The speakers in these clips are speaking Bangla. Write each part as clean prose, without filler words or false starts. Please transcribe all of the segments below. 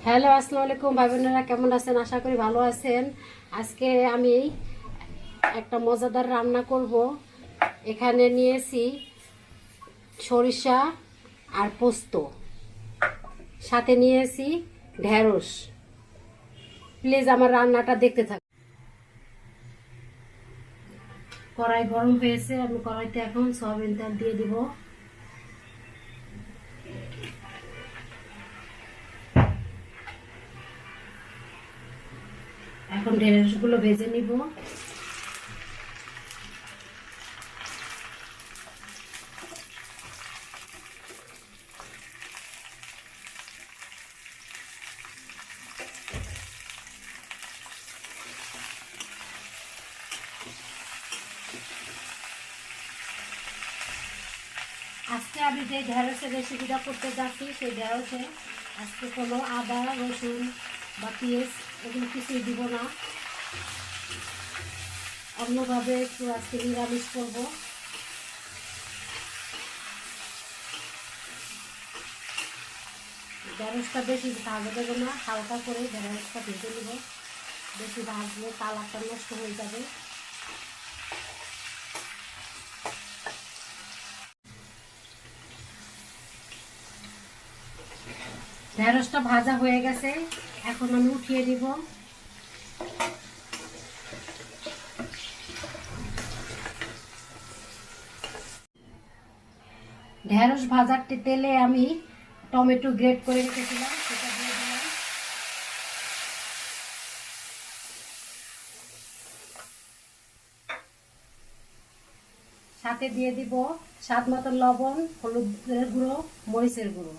হ্যালো, আসসালামু আলাইকুম ভাই বোনেরা, কেমন আছেন? আশা করি ভালো আছেন। আজকে আমি একটা মজাদার রান্না করব। এখানে নিয়েছি সরিষা আর পোস্ত, সাথে নিয়েছি ঢেঁড়স। প্লিজ আমার রান্নাটা দেখতে থাকুন। কড়াই গরম হয়েছে, আমি কড়াইতে এখন সয়াবিন তেল দিয়ে দিব। এখন ঢেঁড়সগুলো ভেজে নিব। আজকে আমি যে ঢেঁড়সের রেসিপিটা করতে যাচ্ছি, সেই ঢেঁড়সে আজকে কোনো আদা রসুন বা পেঁয়াজ এগুলো কিছুই দিব না। অন্যভাবে একটু আজকে নিরামিষ করবো। ঢেঁড়সটা বেশি ভাজা দেবো না, হালকা করে ঢেঁড়সটা ভেজে নেব। বেশি ভাজলে কালারটা নষ্ট হয়ে যাবে। ঢেঁড়সটা ভাজা হয়ে গেছে, এখন আমি উঠিয়ে দিব। ঢেঁড়স ভাজার তেলে আমি টমেটো গ্রেট করে রেখেছিলাম, সেটা দিয়ে দিলাম। সাথে দিয়ে দিব স্বাদ মতো লবণ, হলুদের গুঁড়ো, মরিচের গুঁড়ো।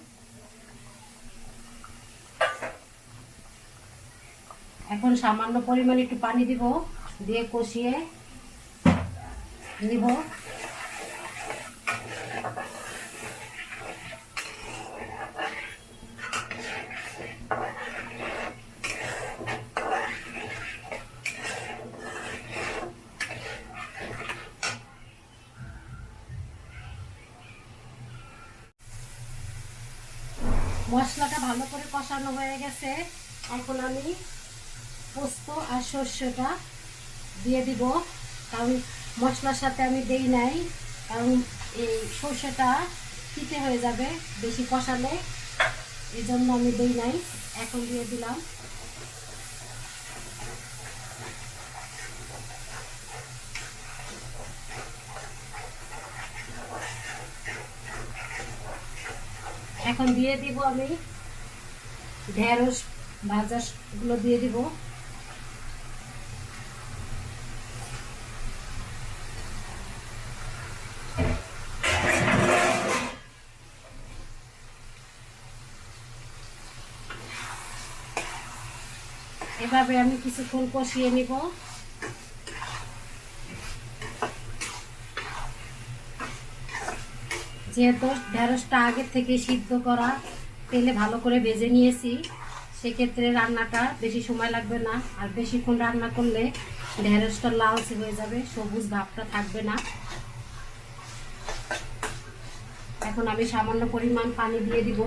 এখন সামান্য পরিমাণে একটু পানি দিব, দিয়ে কষিয়ে নিব। মশলাটা ভালো করে কষানো হয়ে গেছে, এখন আমি পোস্ত আর সর্ষেটা দিয়ে দিব। কারণ মশলার সাথে আমি দেই নাই, কারণ এই সর্ষেটা তিতে হয়ে যাবে বেশি কষালে, এই জন্য আমি দেই নাই। এখন দিয়ে দিলাম। এখন দিয়ে দিব আমি ঢেঁড়স ভাজাগুলো দিয়ে দিব। এভাবে আমি কিছুক্ষণ কষিয়ে নিব। যেহেতু ঢেঁড়সটা আগে থেকে সিদ্ধ করা, তেলে ভালো করে ভেজে নিয়েছি, সেক্ষেত্রে রান্নাটা বেশি সময় লাগবে না। আর বেশিক্ষণ রান্না করলে ঢেঁড়সটা লালচে হয়ে যাবে, সবুজ ভাবটা থাকবে না। এখন আমি সামান্য পরিমাণ পানি দিয়ে দিব।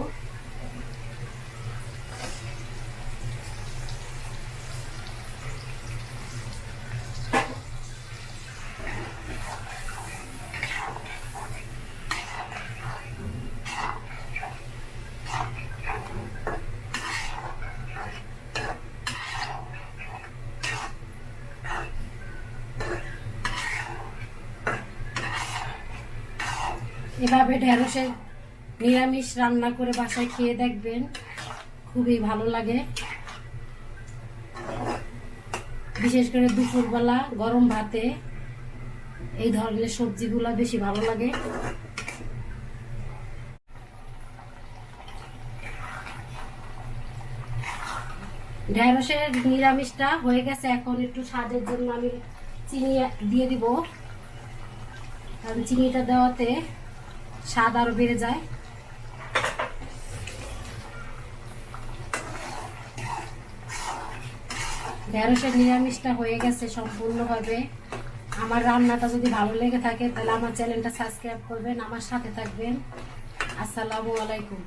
এভাবে ঢেঁড়সের নিরামিষ রান্না করে বাসায় খেয়ে দেখবেন, খুবই ভালো লাগে। বিশেষ করে দুপুরবেলা গরম ভাতে এই ধরনের সবজিগুলো বেশি ভালো লাগে। ঢেঁড়সের নিরামিষটা হয়ে গেছে, এখন একটু স্বাদের জন্য আমি চিনি দিয়ে দিব। কারণ চিনিটা দেওয়াতে স্বাদ আরো বেড়ে যায়। ঢেঁড়সের নিরামিষটা হয়ে গেছে সম্পূর্ণভাবে। আমার রান্নাটা যদি ভালো লেগে থাকে তাহলে আমার চ্যানেলটা সাবস্ক্রাইব করবেন, আমার সাথে থাকবেন। আসসালামু আলাইকুম।